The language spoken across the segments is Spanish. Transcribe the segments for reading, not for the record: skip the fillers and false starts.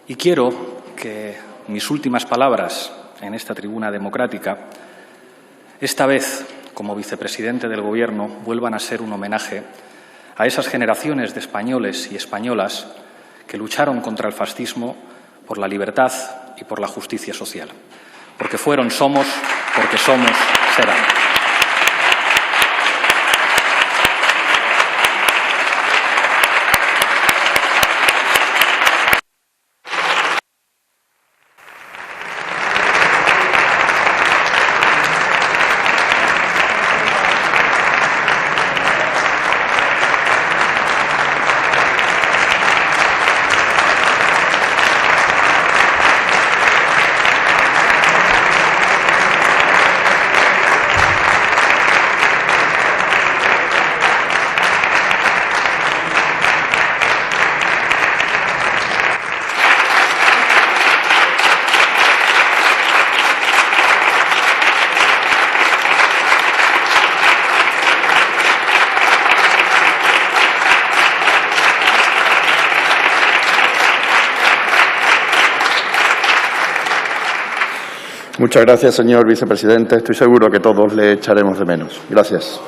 Y quiero que mis últimas palabras en esta tribuna democrática, esta vez como vicepresidente del Gobierno, vuelvan a ser un homenaje a esas generaciones de españoles y españolas que lucharon contra el fascismo por la libertad y por la justicia social. Porque fueron, somos, porque somos, serán. Muchas gracias, señor vicepresidente. Estoy seguro que todos le echaremos de menos. Gracias.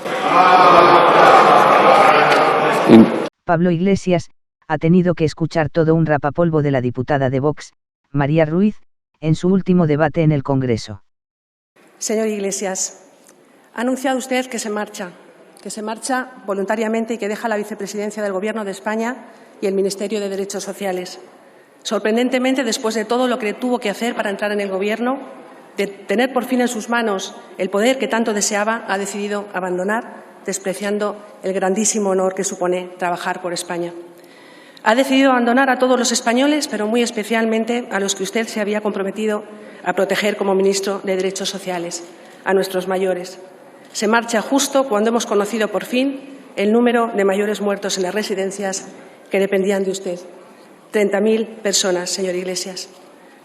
Pablo Iglesias ha tenido que escuchar todo un rapapolvo de la diputada de Vox, María Ruiz, en su último debate en el Congreso. Señor Iglesias, ha anunciado usted que se marcha voluntariamente y que deja la vicepresidencia del Gobierno de España y el Ministerio de Derechos Sociales. Sorprendentemente, después de todo lo que tuvo que hacer para entrar en el Gobierno, de tener por fin en sus manos el poder que tanto deseaba, ha decidido abandonar, despreciando el grandísimo honor que supone trabajar por España. Ha decidido abandonar a todos los españoles, pero muy especialmente a los que usted se había comprometido a proteger como ministro de Derechos Sociales, a nuestros mayores. Se marcha justo cuando hemos conocido por fin el número de mayores muertos en las residencias que dependían de usted. 30.000 personas, señor Iglesias.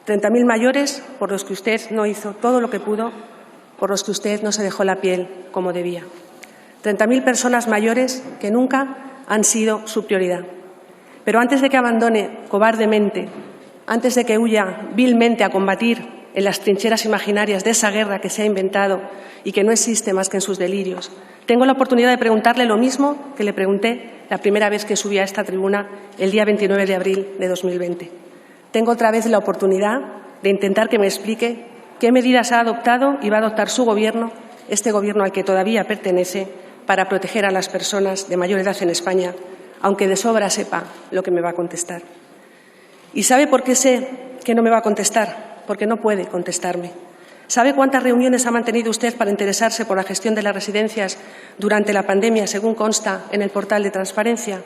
30.000 mayores por los que usted no hizo todo lo que pudo, por los que usted no se dejó la piel como debía. 30.000 personas mayores que nunca han sido su prioridad. Pero antes de que abandone cobardemente, antes de que huya vilmente a combatir en las trincheras imaginarias de esa guerra que se ha inventado y que no existe más que en sus delirios, tengo la oportunidad de preguntarle lo mismo que le pregunté la primera vez que subí a esta tribuna el día 29 de abril de 2020. Tengo otra vez la oportunidad de intentar que me explique qué medidas ha adoptado y va a adoptar su Gobierno, este Gobierno al que todavía pertenece, para proteger a las personas de mayor edad en España, aunque de sobra sepa lo que me va a contestar. ¿Y sabe por qué sé que no me va a contestar? Porque no puede contestarme. ¿Sabe cuántas reuniones ha mantenido usted para interesarse por la gestión de las residencias durante la pandemia, según consta en el portal de transparencia?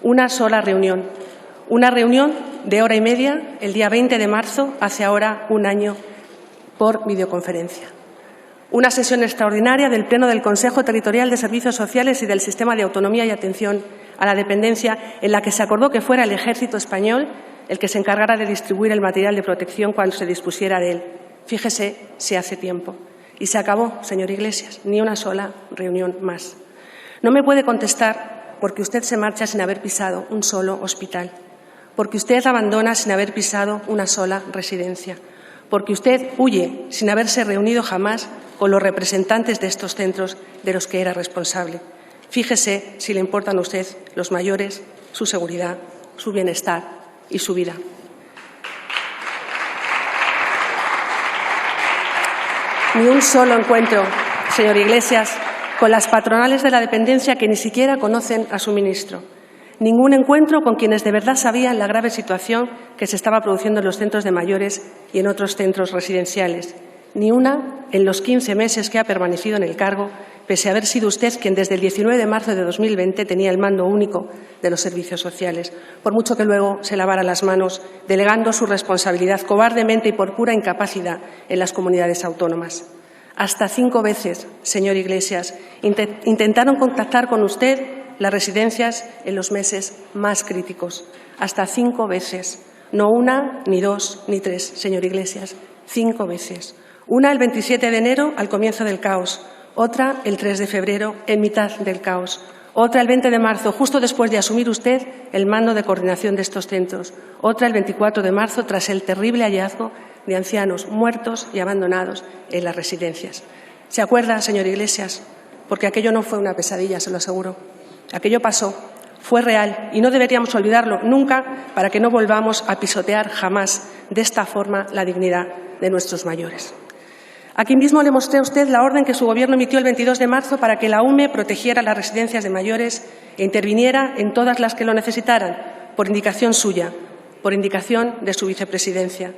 Una sola reunión. Una reunión de hora y media el día 20 de marzo, hace ahora un año, por videoconferencia. Una sesión extraordinaria del Pleno del Consejo Territorial de Servicios Sociales y del Sistema de Autonomía y Atención a la Dependencia, en la que se acordó que fuera el Ejército Español el que se encargara de distribuir el material de protección cuando se dispusiera de él. Fíjese si hace tiempo. Y se acabó, señor Iglesias, ni una sola reunión más. No me puede contestar porque usted se marcha sin haber pisado un solo hospital, porque usted abandona sin haber pisado una sola residencia, porque usted huye sin haberse reunido jamás con los representantes de estos centros de los que era responsable. Fíjese si le importan a usted los mayores, su seguridad, su bienestar y su vida. Ni un solo encuentro, señor Iglesias, con las patronales de la dependencia que ni siquiera conocen a su ministro. Ningún encuentro con quienes de verdad sabían la grave situación que se estaba produciendo en los centros de mayores y en otros centros residenciales. Ni una en los 15 meses que ha permanecido en el cargo, pese a haber sido usted quien desde el 19 de marzo de 2020 tenía el mando único de los servicios sociales, por mucho que luego se lavara las manos, delegando su responsabilidad cobardemente y por pura incapacidad en las comunidades autónomas. Hasta 5 veces, señor Iglesias, intentaron contactar con usted las residencias en los meses más críticos. Hasta 5 veces. No una, ni dos, ni tres, señor Iglesias. 5 veces. Una el 27 de enero, al comienzo del caos. Otra el 3 de febrero, en mitad del caos. Otra el 20 de marzo, justo después de asumir usted el mando de coordinación de estos centros. Otra el 24 de marzo, tras el terrible hallazgo de ancianos muertos y abandonados en las residencias. ¿Se acuerda, señor Iglesias? Porque aquello no fue una pesadilla, se lo aseguro. Aquello pasó, fue real y no deberíamos olvidarlo nunca para que no volvamos a pisotear jamás de esta forma la dignidad de nuestros mayores. Aquí mismo le mostré a usted la orden que su Gobierno emitió el 22 de marzo para que la UME protegiera las residencias de mayores e interviniera en todas las que lo necesitaran, por indicación suya, por indicación de su vicepresidencia.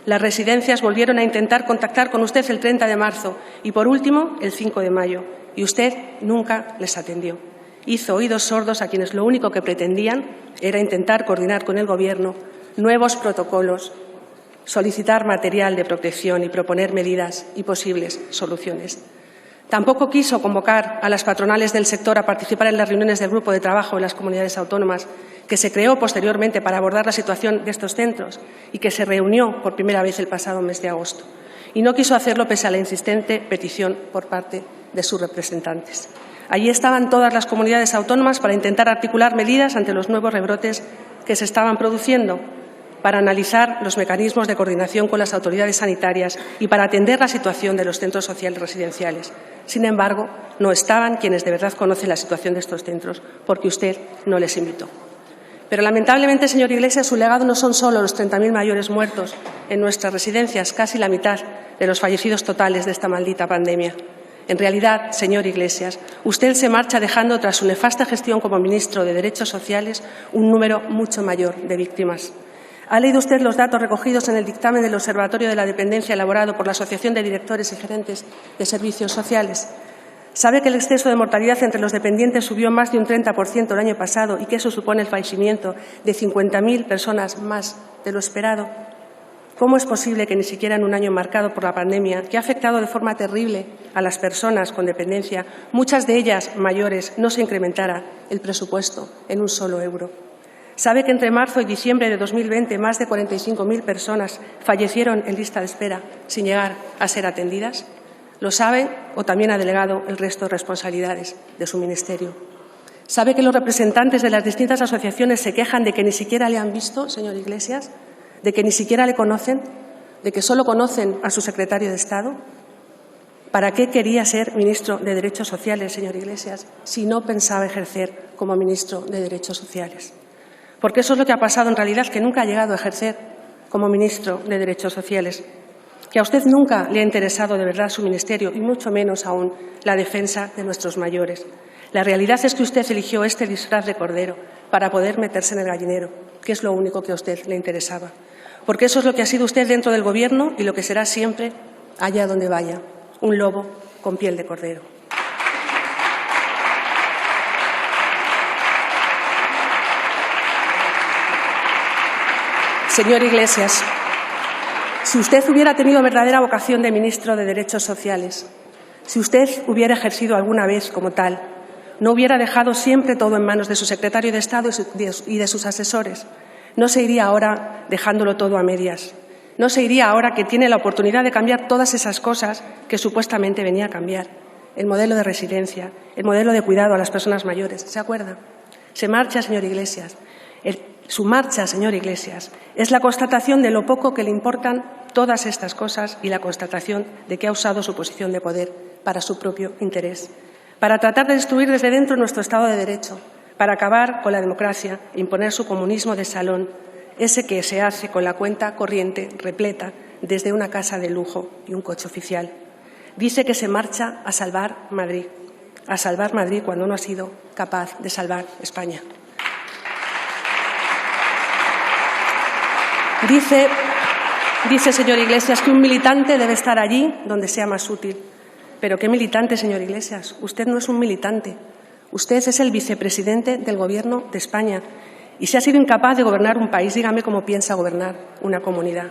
Las residencias volvieron a intentar contactar con usted el 30 de marzo y, por último, el 5 de mayo, y usted nunca les atendió. Hizo oídos sordos a quienes lo único que pretendían era intentar coordinar con el Gobierno nuevos protocolos, solicitar material de protección y proponer medidas y posibles soluciones. Tampoco quiso convocar a las patronales del sector a participar en las reuniones del Grupo de Trabajo en las comunidades autónomas, que se creó posteriormente para abordar la situación de estos centros y que se reunió por primera vez el pasado mes de agosto. Y no quiso hacerlo pese a la insistente petición por parte de sus representantes. Allí estaban todas las comunidades autónomas para intentar articular medidas ante los nuevos rebrotes que se estaban produciendo, para analizar los mecanismos de coordinación con las autoridades sanitarias y para atender la situación de los centros sociales residenciales. Sin embargo, no estaban quienes de verdad conocen la situación de estos centros, porque usted no les invitó. Pero, lamentablemente, señor Iglesias, su legado no son solo los 30.000 mayores muertos en nuestras residencias, casi la mitad de los fallecidos totales de esta maldita pandemia. En realidad, señor Iglesias, usted se marcha dejando, tras su nefasta gestión como ministro de Derechos Sociales, un número mucho mayor de víctimas. ¿Ha leído usted los datos recogidos en el dictamen del Observatorio de la Dependencia elaborado por la Asociación de Directores y Gerentes de Servicios Sociales? ¿Sabe que el exceso de mortalidad entre los dependientes subió más de un 30% el año pasado y que eso supone el fallecimiento de 50.000 personas más de lo esperado? ¿Cómo es posible que ni siquiera en un año marcado por la pandemia, que ha afectado de forma terrible a las personas con dependencia, muchas de ellas mayores, no se incrementara el presupuesto en un solo euro? ¿Sabe que entre marzo y diciembre de 2020 más de 45.000 personas fallecieron en lista de espera sin llegar a ser atendidas? ¿Lo sabe o también ha delegado el resto de responsabilidades de su ministerio? ¿Sabe que los representantes de las distintas asociaciones se quejan de que ni siquiera le han visto, señor Iglesias? ¿De que ni siquiera le conocen? ¿De que solo conocen a su secretario de Estado? ¿Para qué quería ser ministro de Derechos Sociales, señor Iglesias, si no pensaba ejercer como ministro de Derechos Sociales? Porque eso es lo que ha pasado en realidad, que nunca ha llegado a ejercer como ministro de Derechos Sociales, que a usted nunca le ha interesado de verdad su ministerio y mucho menos aún la defensa de nuestros mayores. La realidad es que usted eligió este disfraz de cordero para poder meterse en el gallinero, que es lo único que a usted le interesaba. Porque eso es lo que ha sido usted dentro del Gobierno y lo que será siempre allá donde vaya, un lobo con piel de cordero. Señor Iglesias, si usted hubiera tenido verdadera vocación de ministro de Derechos Sociales, si usted hubiera ejercido alguna vez como tal, no hubiera dejado siempre todo en manos de su secretario de Estado y de sus asesores, no se iría ahora dejándolo todo a medias, no se iría ahora que tiene la oportunidad de cambiar todas esas cosas que supuestamente venía a cambiar, el modelo de residencia, el modelo de cuidado a las personas mayores. ¿Se acuerda? Se marcha, señor Iglesias. Su marcha, señor Iglesias, es la constatación de lo poco que le importan todas estas cosas y la constatación de que ha usado su posición de poder para su propio interés, para tratar de destruir desde dentro nuestro Estado de Derecho, para acabar con la democracia e imponer su comunismo de salón, ese que se hace con la cuenta corriente repleta desde una casa de lujo y un coche oficial. Dice que se marcha a salvar Madrid cuando no ha sido capaz de salvar España. Dice, señor Iglesias, que un militante debe estar allí donde sea más útil. ¿Pero qué militante, señor Iglesias? Usted no es un militante. Usted es el vicepresidente del Gobierno de España. Y si ha sido incapaz de gobernar un país, dígame cómo piensa gobernar una comunidad.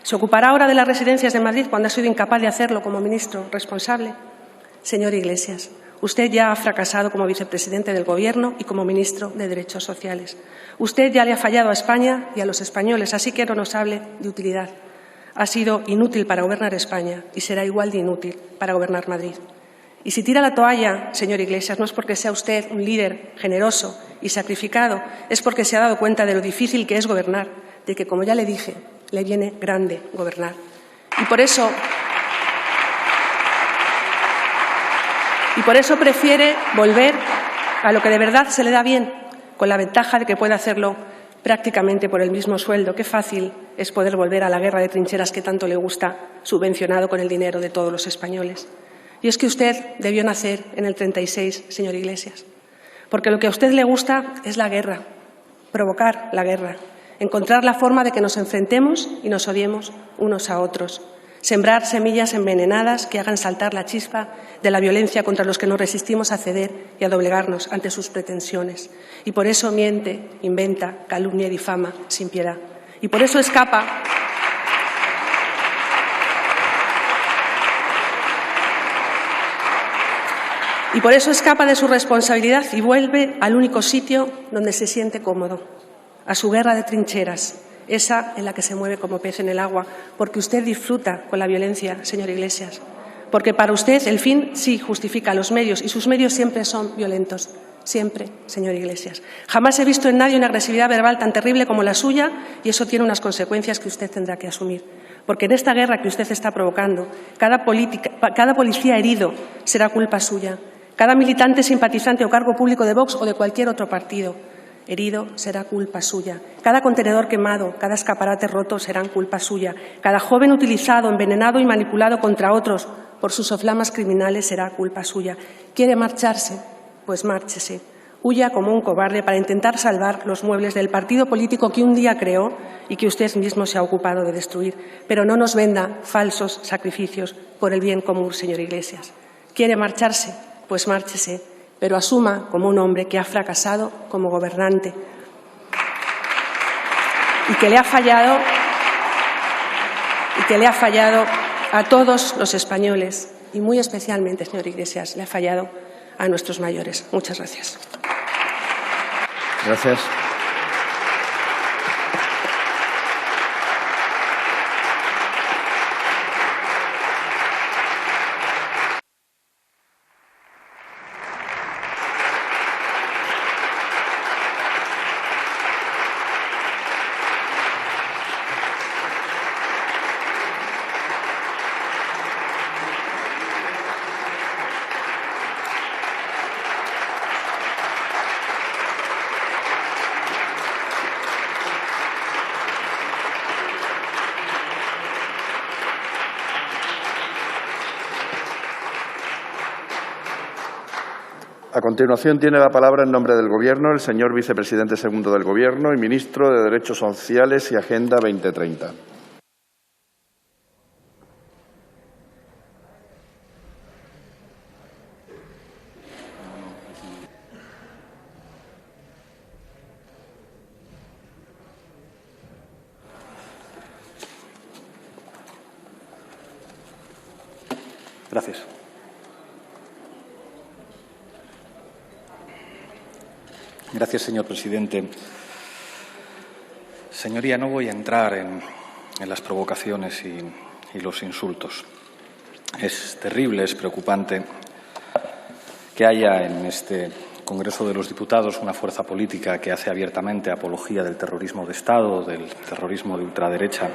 ¿Se ocupará ahora de las residencias de Madrid cuando ha sido incapaz de hacerlo como ministro responsable? Señor Iglesias, usted ya ha fracasado como vicepresidente del Gobierno y como ministro de Derechos Sociales. Usted ya le ha fallado a España y a los españoles, así que no nos hable de utilidad. Ha sido inútil para gobernar España y será igual de inútil para gobernar Madrid. Y si tira la toalla, señor Iglesias, no es porque sea usted un líder generoso y sacrificado, es porque se ha dado cuenta de lo difícil que es gobernar, de que, como ya le dije, le viene grande gobernar. Y por eso prefiere volver a lo que de verdad se le da bien, con la ventaja de que puede hacerlo prácticamente por el mismo sueldo. Qué fácil es poder volver a la guerra de trincheras que tanto le gusta, subvencionado con el dinero de todos los españoles. Y es que usted debió nacer en el 36, señor Iglesias, porque lo que a usted le gusta es la guerra, provocar la guerra, encontrar la forma de que nos enfrentemos y nos odiemos unos a otros, sembrar semillas envenenadas que hagan saltar la chispa de la violencia contra los que nos resistimos a ceder y a doblegarnos ante sus pretensiones. Y por eso miente, inventa, calumnia y difama sin piedad. Y por eso escapa de su responsabilidad y vuelve al único sitio donde se siente cómodo, a su guerra de trincheras, esa en la que se mueve como pez en el agua, porque usted disfruta con la violencia, señor Iglesias, porque para usted el fin sí justifica los medios y sus medios siempre son violentos, siempre, señor Iglesias. Jamás he visto en nadie una agresividad verbal tan terrible como la suya y eso tiene unas consecuencias que usted tendrá que asumir. Porque en esta guerra que usted está provocando, cada policía herido será culpa suya. Cada militante, simpatizante o cargo público de Vox o de cualquier otro partido herido será culpa suya. Cada contenedor quemado, cada escaparate roto serán culpa suya. Cada joven utilizado, envenenado y manipulado contra otros por sus soflamas criminales será culpa suya. ¿Quiere marcharse? Pues márchese. Huya como un cobarde para intentar salvar los muebles del partido político que un día creó y que usted mismo se ha ocupado de destruir. Pero no nos venda falsos sacrificios por el bien común, señor Iglesias. ¿Quiere marcharse? Pues márchese, pero asuma como un hombre que ha fracasado como gobernante y que le ha fallado a todos los españoles y muy especialmente, señor Iglesias, le ha fallado a nuestros mayores. Muchas gracias. Gracias. A continuación tiene la palabra en nombre del Gobierno el señor Vicepresidente segundo del Gobierno y Ministro de Derechos Sociales y Agenda 2030. Gracias. Gracias, señor presidente. Señoría, no voy a entrar en las provocaciones y los insultos. Es terrible, es preocupante que haya en este Congreso de los Diputados una fuerza política que hace abiertamente apología del terrorismo de Estado, del terrorismo de ultraderecha.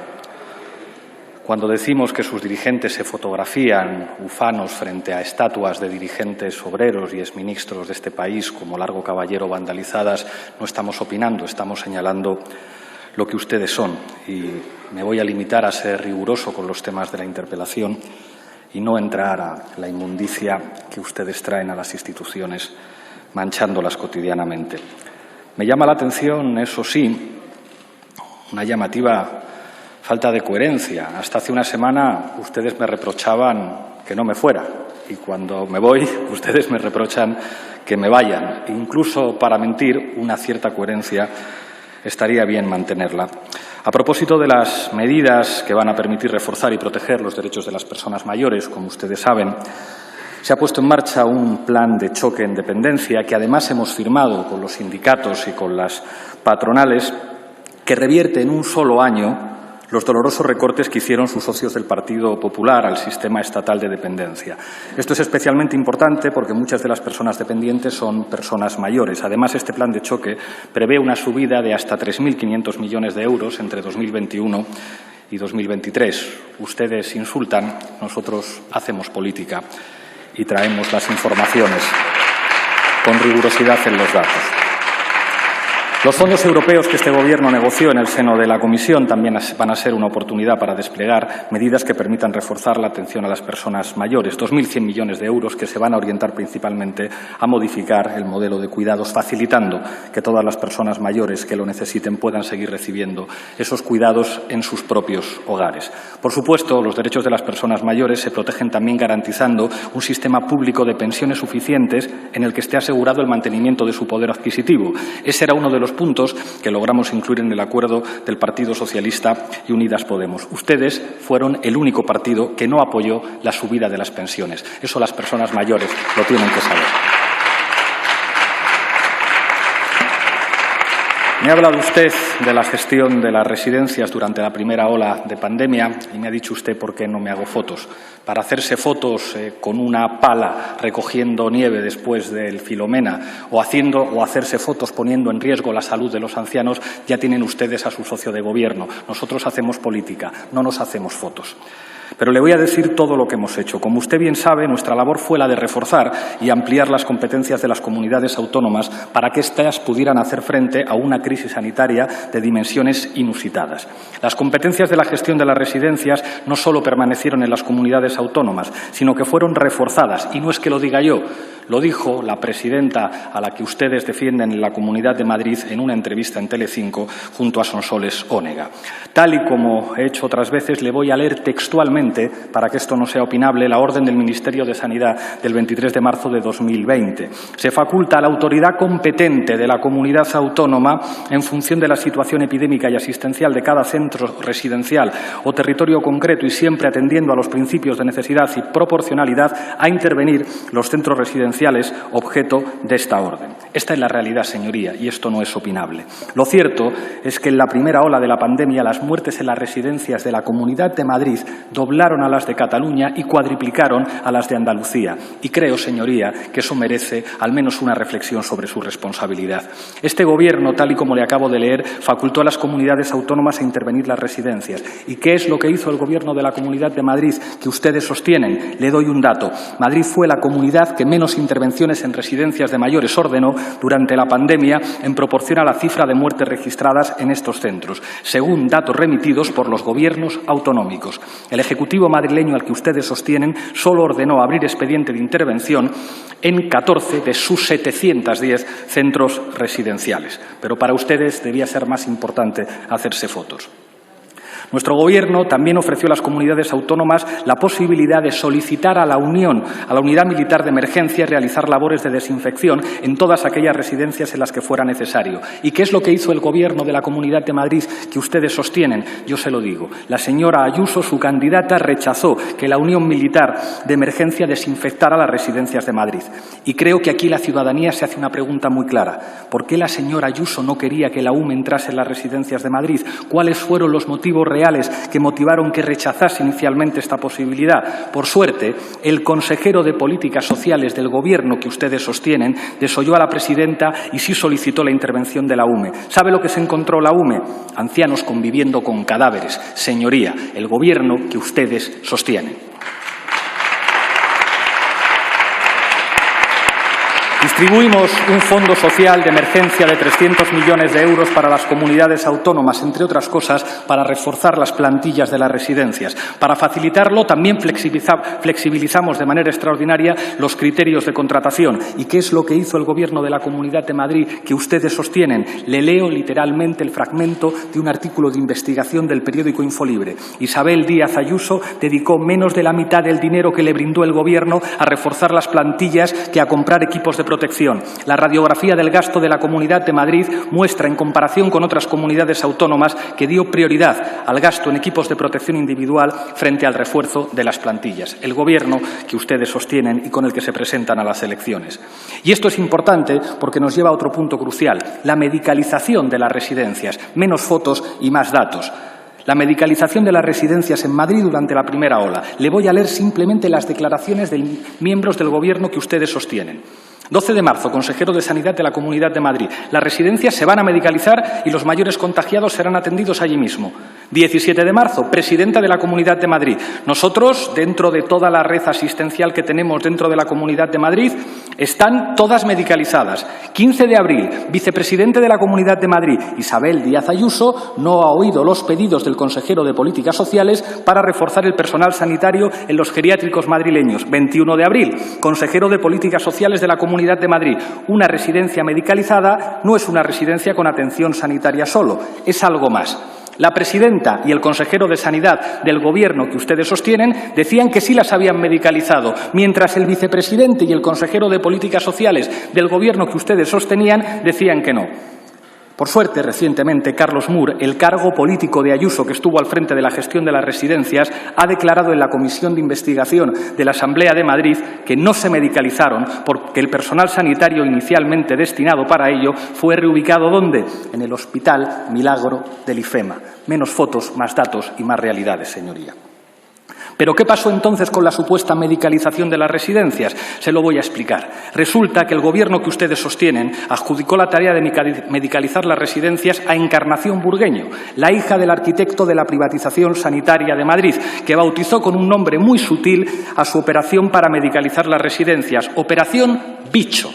Cuando decimos que sus dirigentes se fotografían ufanos frente a estatuas de dirigentes obreros y exministros de este país como Largo Caballero vandalizadas, no estamos opinando, estamos señalando lo que ustedes son. Y me voy a limitar a ser riguroso con los temas de la interpelación y no entrar a la inmundicia que ustedes traen a las instituciones, manchándolas cotidianamente. Me llama la atención, eso sí, una llamativa falta de coherencia. Hasta hace una semana ustedes me reprochaban que no me fuera y cuando me voy ustedes me reprochan que me vayan. Incluso para mentir, una cierta coherencia estaría bien mantenerla. A propósito de las medidas que van a permitir reforzar y proteger los derechos de las personas mayores, como ustedes saben, se ha puesto en marcha un plan de choque en dependencia que además hemos firmado con los sindicatos y con las patronales que revierte en un solo año los dolorosos recortes que hicieron sus socios del Partido Popular al sistema estatal de dependencia. Esto es especialmente importante porque muchas de las personas dependientes son personas mayores. Además, este plan de choque prevé una subida de hasta 3.500 millones de euros entre 2021 y 2023. Ustedes insultan, nosotros hacemos política y traemos las informaciones con rigurosidad en los datos. Los fondos europeos que este Gobierno negoció en el seno de la Comisión también van a ser una oportunidad para desplegar medidas que permitan reforzar la atención a las personas mayores. 2.100 millones de euros que se van a orientar principalmente a modificar el modelo de cuidados, facilitando que todas las personas mayores que lo necesiten puedan seguir recibiendo esos cuidados en sus propios hogares. Por supuesto, los derechos de las personas mayores se protegen también garantizando un sistema público de pensiones suficientes en el que esté asegurado el mantenimiento de su poder adquisitivo. Ese era uno de los puntos que logramos incluir en el acuerdo del Partido Socialista y Unidas Podemos. Ustedes fueron el único partido que no apoyó la subida de las pensiones. Eso las personas mayores lo tienen que saber. Me ha hablado usted de la gestión de las residencias durante la primera ola de pandemia y me ha dicho usted por qué no me hago fotos. Para hacerse fotos con una pala recogiendo nieve después del Filomena o hacerse fotos poniendo en riesgo la salud de los ancianos, ya tienen ustedes a su socio de gobierno. Nosotros hacemos política, no nos hacemos fotos. Pero le voy a decir todo lo que hemos hecho. Como usted bien sabe, nuestra labor fue la de reforzar y ampliar las competencias de las comunidades autónomas para que éstas pudieran hacer frente a una crisis sanitaria de dimensiones inusitadas. Las competencias de la gestión de las residencias no solo permanecieron en las comunidades autónomas, sino que fueron reforzadas. Y no es que lo diga yo, lo dijo la presidenta a la que ustedes defienden en la Comunidad de Madrid en una entrevista en Telecinco junto a Sonsoles Onega. Tal y como he hecho otras veces, le voy a leer textualmente, para que esto no sea opinable, la orden del Ministerio de Sanidad del 23 de marzo de 2020. Se faculta a la autoridad competente de la comunidad autónoma, en función de la situación epidémica y asistencial de cada centro residencial o territorio concreto y siempre atendiendo a los principios de necesidad y proporcionalidad, a intervenir los centros residenciales objeto de esta orden. Esta es la realidad, señoría, y esto no es opinable. Lo cierto es que en la primera ola de la pandemia las muertes en las residencias de la Comunidad de Madrid doblaron a las de Cataluña y cuadriplicaron a las de Andalucía. Y creo, señoría, que eso merece al menos una reflexión sobre su responsabilidad. Este Gobierno, tal y como le acabo de leer, facultó a las comunidades autónomas a intervenir las residencias. ¿Y qué es lo que hizo el Gobierno de la Comunidad de Madrid que ustedes sostienen? Le doy un dato. Madrid fue la comunidad que menos intervenciones en residencias de mayores ordenó durante la pandemia en proporción a la cifra de muertes registradas en estos centros, según datos remitidos por los gobiernos autonómicos. El Ejecutivo madrileño al que ustedes sostienen solo ordenó abrir expediente de intervención en 14 de sus 710 centros residenciales. Pero para ustedes debía ser más importante hacerse fotos. Nuestro Gobierno también ofreció a las comunidades autónomas la posibilidad de solicitar a la Unidad Militar de Emergencia realizar labores de desinfección en todas aquellas residencias en las que fuera necesario. ¿Y qué es lo que hizo el Gobierno de la Comunidad de Madrid que ustedes sostienen? Yo se lo digo. La señora Ayuso, su candidata, rechazó que la Unión Militar de Emergencia desinfectara las residencias de Madrid. Y creo que aquí la ciudadanía se hace una pregunta muy clara. ¿Por qué la señora Ayuso no quería que la UME entrase en las residencias de Madrid? ¿Cuáles fueron los motivos reales que motivaron que rechazase inicialmente esta posibilidad? Por suerte, el consejero de Políticas Sociales del Gobierno que ustedes sostienen desoyó a la presidenta y sí solicitó la intervención de la UME. ¿Sabe lo que se encontró la UME? Ancianos conviviendo con cadáveres. Señoría, el Gobierno que ustedes sostienen. Distribuimos un fondo social de emergencia de 300 millones de euros para las comunidades autónomas, entre otras cosas, para reforzar las plantillas de las residencias. Para facilitarlo, también flexibilizamos de manera extraordinaria los criterios de contratación. ¿Y qué es lo que hizo el Gobierno de la Comunidad de Madrid que ustedes sostienen? Le leo literalmente el fragmento de un artículo de investigación del periódico Infolibre. Isabel Díaz Ayuso dedicó menos de la mitad del dinero que le brindó el Gobierno a reforzar las plantillas que a comprar equipos de protección. La radiografía del gasto de la Comunidad de Madrid muestra, en comparación con otras comunidades autónomas, que dio prioridad al gasto en equipos de protección individual frente al refuerzo de las plantillas. El Gobierno que ustedes sostienen y con el que se presentan a las elecciones. Y esto es importante porque nos lleva a otro punto crucial: la medicalización de las residencias. Menos fotos y más datos. la medicalización de las residencias en Madrid durante la primera ola. Le voy a leer simplemente las declaraciones de miembros del Gobierno que ustedes sostienen. 12 de marzo, consejero de Sanidad de la Comunidad de Madrid. Las residencias se van a medicalizar y los mayores contagiados serán atendidos allí mismo. 17 de marzo, presidenta de la Comunidad de Madrid. Nosotros, dentro de toda la red asistencial que tenemos dentro de la Comunidad de Madrid, están todas medicalizadas. 15 de abril, vicepresidente de la Comunidad de Madrid, Isabel Díaz Ayuso, no ha oído los pedidos del consejero de Políticas Sociales para reforzar el personal sanitario en los geriátricos madrileños. 21 de abril, consejero de Políticas Sociales de la Comunidad de Madrid. Una residencia medicalizada no es una residencia con atención sanitaria solo, es algo más. La presidenta y el consejero de Sanidad del Gobierno que ustedes sostienen decían que sí las habían medicalizado, mientras el vicepresidente y el consejero de Políticas Sociales del Gobierno que ustedes sostenían decían que no. Por suerte, recientemente, Carlos Moore, el cargo político de Ayuso que estuvo al frente de la gestión de las residencias, ha declarado en la Comisión de Investigación de la Asamblea de Madrid que no se medicalizaron porque el personal sanitario inicialmente destinado para ello fue reubicado ¿dónde? En el Hospital Milagro del IFEMA. Menos fotos, más datos y más realidades, señoría. ¿Pero qué pasó entonces con la supuesta medicalización de las residencias? Se lo voy a explicar. Resulta que el Gobierno que ustedes sostienen adjudicó la tarea de medicalizar las residencias a Encarnación Burgueño, la hija del arquitecto de la privatización sanitaria de Madrid, que bautizó con un nombre muy sutil a su operación para medicalizar las residencias, Operación Bicho.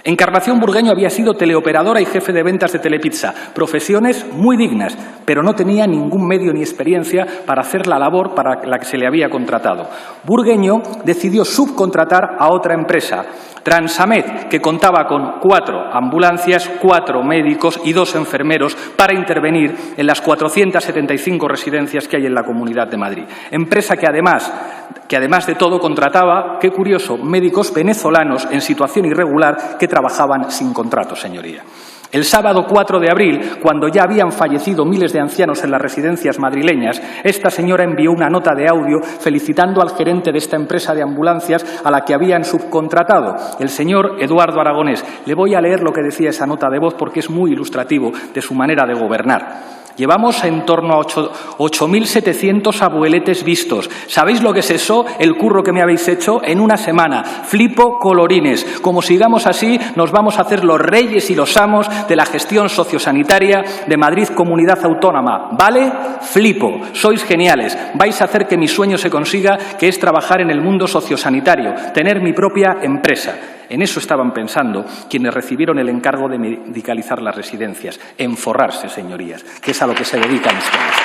Encarnación Burgueño había sido teleoperadora y jefe de ventas de Telepizza, profesiones muy dignas, pero no tenía ningún medio ni experiencia para hacer la labor para la que se le había contratado. Burgueño decidió subcontratar a otra empresa, Transamed, que contaba con 4 ambulancias, 4 médicos y 2 enfermeros para intervenir en las 475 residencias que hay en la Comunidad de Madrid. Empresa que además de todo contrataba, qué curioso, médicos venezolanos en situación irregular que trabajaban sin contrato, señoría. El sábado 4 de abril, cuando ya habían fallecido miles de ancianos en las residencias madrileñas, esta señora envió una nota de audio felicitando al gerente de esta empresa de ambulancias a la que habían subcontratado, el señor Eduardo Aragonés. Le voy a leer lo que decía esa nota de voz porque es muy ilustrativo de su manera de gobernar. Llevamos en torno a 8.700 abueletes vistos. ¿Sabéis lo que es eso? El curro que me habéis hecho en una semana. Flipo colorines. Como sigamos así, nos vamos a hacer los reyes y los amos de la gestión sociosanitaria de Madrid Comunidad Autónoma. ¿Vale? Flipo. Sois geniales. Vais a hacer que mi sueño se consiga, que es trabajar en el mundo sociosanitario, tener mi propia empresa. En eso estaban pensando quienes recibieron el encargo de medicalizar las residencias, en forrarse, señorías, que es a lo que se dedican ustedes.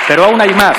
Pero aún hay más.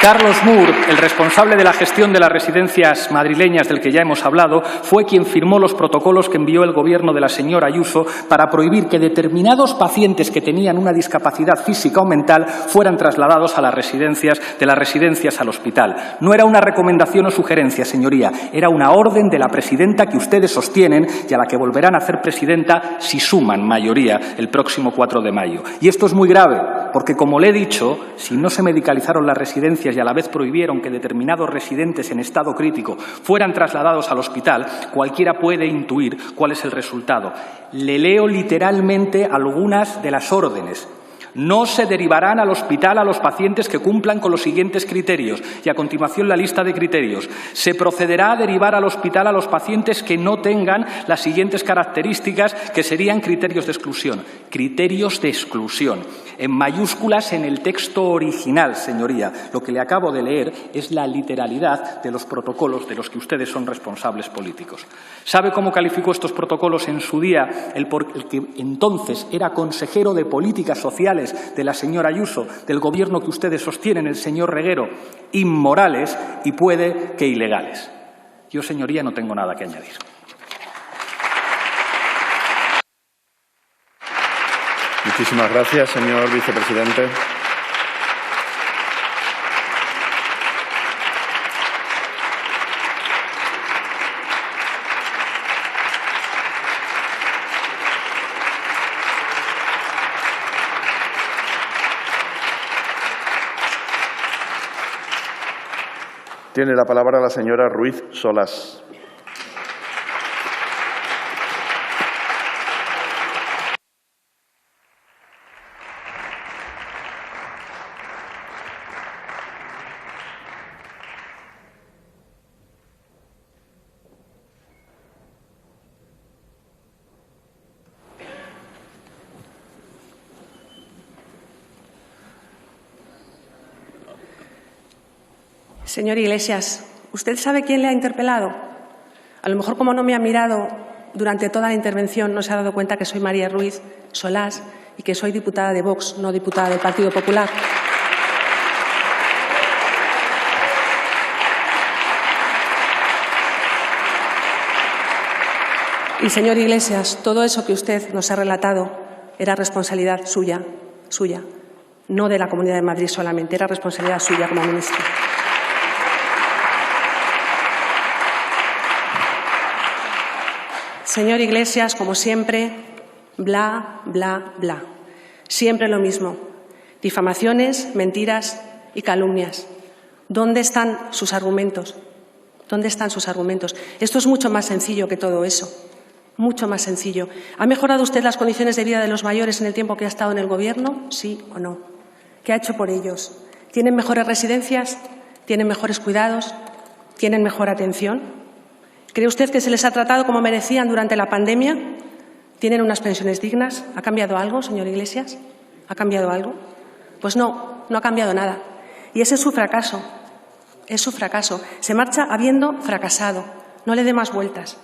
Carlos Moore, el responsable de la gestión de las residencias madrileñas del que ya hemos hablado, fue quien firmó los protocolos que envió el Gobierno de la señora Ayuso para prohibir que determinados pacientes que tenían una discapacidad física o mental fueran trasladados a las residencias al hospital. No era una recomendación o sugerencia, señoría, era una orden de la presidenta que ustedes sostienen y a la que volverán a hacer presidenta si suman mayoría el próximo 4 de mayo. Y esto es muy grave, porque como le he dicho, si no se medicalizaron las residencias y a la vez prohibieron que determinados residentes en estado crítico fueran trasladados al hospital, cualquiera puede intuir cuál es el resultado. Le leo literalmente algunas de las órdenes. No se derivarán al hospital a los pacientes que cumplan con los siguientes criterios. Y a continuación la lista de criterios. Se procederá a derivar al hospital a los pacientes que no tengan las siguientes características, que serían criterios de exclusión. Criterios de exclusión. En mayúsculas en el texto original, señoría. Lo que le acabo de leer es la literalidad de los protocolos de los que ustedes son responsables políticos. ¿Sabe cómo calificó estos protocolos en su día el que entonces era consejero de Políticas Sociales de la señora Ayuso, del Gobierno que ustedes sostienen, el señor Reguero? Inmorales y puede que ilegales. Yo, señoría, no tengo nada que añadir. Muchísimas gracias, señor vicepresidente. Tiene la palabra la señora Ruiz Solás. Señor Iglesias, ¿usted sabe quién le ha interpelado? A lo mejor, como no me ha mirado durante toda la intervención, no se ha dado cuenta que soy María Ruiz Solás y que soy diputada de Vox, no diputada del Partido Popular. Y, señor Iglesias, todo eso que usted nos ha relatado era responsabilidad suya, no de la Comunidad de Madrid solamente, era responsabilidad suya como ministra. Señor Iglesias, como siempre, bla, bla, bla. Siempre lo mismo. Difamaciones, mentiras y calumnias. ¿Dónde están sus argumentos? ¿Dónde están sus argumentos? Esto es mucho más sencillo que todo eso. Mucho más sencillo. ¿Ha mejorado usted las condiciones de vida de los mayores en el tiempo que ha estado en el Gobierno? ¿Sí o no? ¿Qué ha hecho por ellos? ¿Tienen mejores residencias? ¿Tienen mejores cuidados? ¿Tienen mejor atención? ¿Cree usted que se les ha tratado como merecían durante la pandemia? ¿Tienen unas pensiones dignas? ¿Ha cambiado algo, señor Iglesias? ¿Ha cambiado algo? Pues no, no ha cambiado nada. Y ese es su fracaso. Es su fracaso. Se marcha habiendo fracasado. No le dé más vueltas.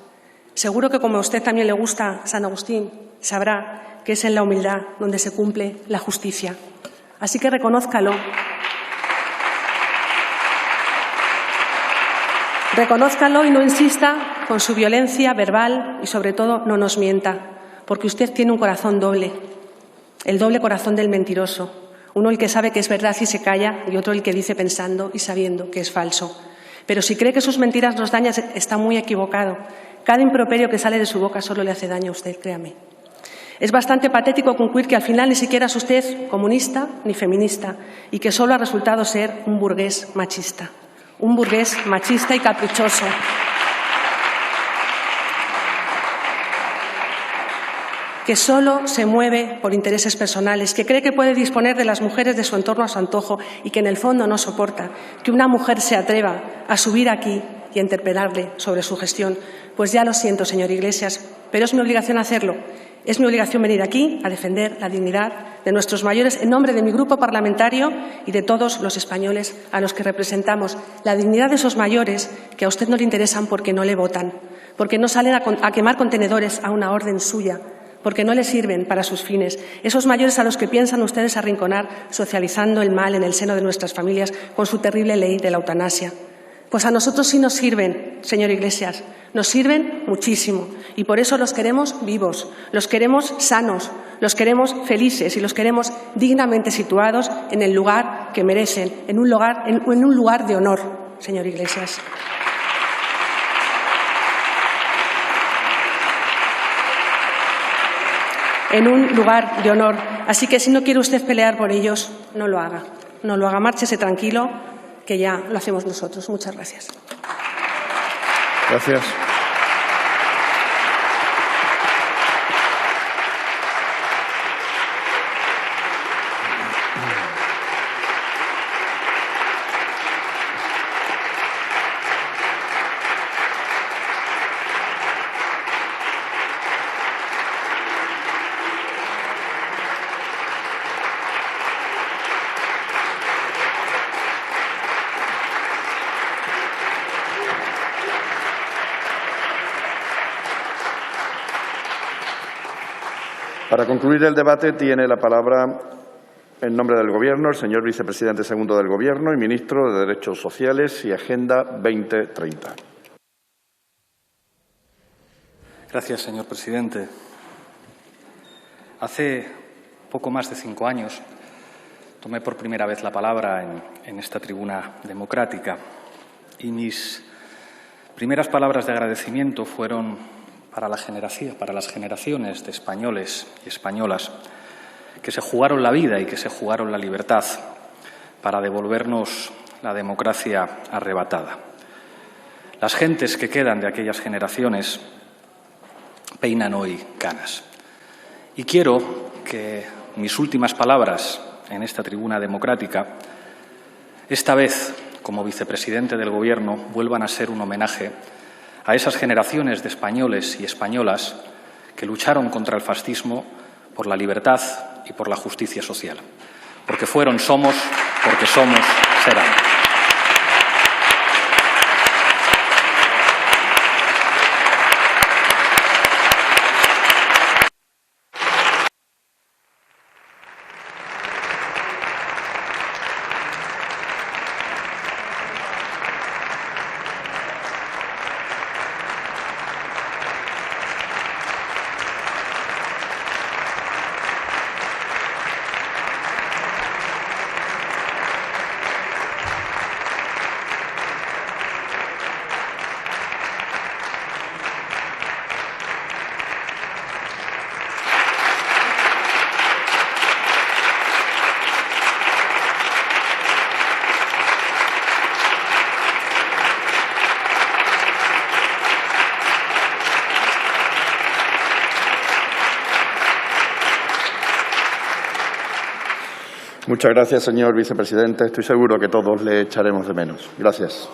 Seguro que, como a usted también le gusta San Agustín, sabrá que es en la humildad donde se cumple la justicia. Así que reconózcalo. Reconózcalo y no insista con su violencia verbal y, sobre todo, no nos mienta, porque usted tiene un corazón doble, el doble corazón del mentiroso, uno el que sabe que es verdad y se calla y otro el que dice pensando y sabiendo que es falso. Pero si cree que sus mentiras nos dañan, está muy equivocado. Cada improperio que sale de su boca solo le hace daño a usted, créame. Es bastante patético concluir que al final ni siquiera es usted comunista ni feminista y que solo ha resultado ser un burgués machista. Un burgués machista y caprichoso. Que solo se mueve por intereses personales, que cree que puede disponer de las mujeres de su entorno a su antojo y que en el fondo no soporta que una mujer se atreva a subir aquí y a interpelarle sobre su gestión. Pues ya lo siento, señor Iglesias, pero es mi obligación hacerlo. Es mi obligación venir aquí a defender la dignidad de nuestros mayores en nombre de mi grupo parlamentario y de todos los españoles a los que representamos. La dignidad de esos mayores que a usted no le interesan porque no le votan, porque no salen a quemar contenedores a una orden suya, porque no le sirven para sus fines. Esos mayores a los que piensan ustedes arrinconar socializando el mal en el seno de nuestras familias con su terrible ley de la eutanasia. Pues a nosotros sí nos sirven, señor Iglesias, nos sirven muchísimo y por eso los queremos vivos, los queremos sanos, los queremos felices y los queremos dignamente situados en el lugar que merecen, en un lugar de honor, señor Iglesias. En un lugar de honor. Así que si no quiere usted pelear por ellos, no lo haga. No lo haga, márchese tranquilo, que ya lo hacemos nosotros. Muchas gracias. Gracias. Para concluir el debate tiene la palabra, en nombre del Gobierno, el señor Vicepresidente segundo del Gobierno y Ministro de Derechos Sociales y Agenda 2030. Gracias, señor presidente. Hace poco más de 5 años tomé por primera vez la palabra en esta tribuna democrática y mis primeras palabras de agradecimiento fueron para las generaciones de españoles y españolas que se jugaron la vida y que se jugaron la libertad para devolvernos la democracia arrebatada. Las gentes que quedan de aquellas generaciones peinan hoy canas. Y quiero que mis últimas palabras en esta tribuna democrática, esta vez como vicepresidente del Gobierno, vuelvan a ser un homenaje a esas generaciones de españoles y españolas que lucharon contra el fascismo por la libertad y por la justicia social. Porque fueron, somos, porque somos, serán. Muchas gracias, señor vicepresidente. Estoy seguro que todos le echaremos de menos. Gracias.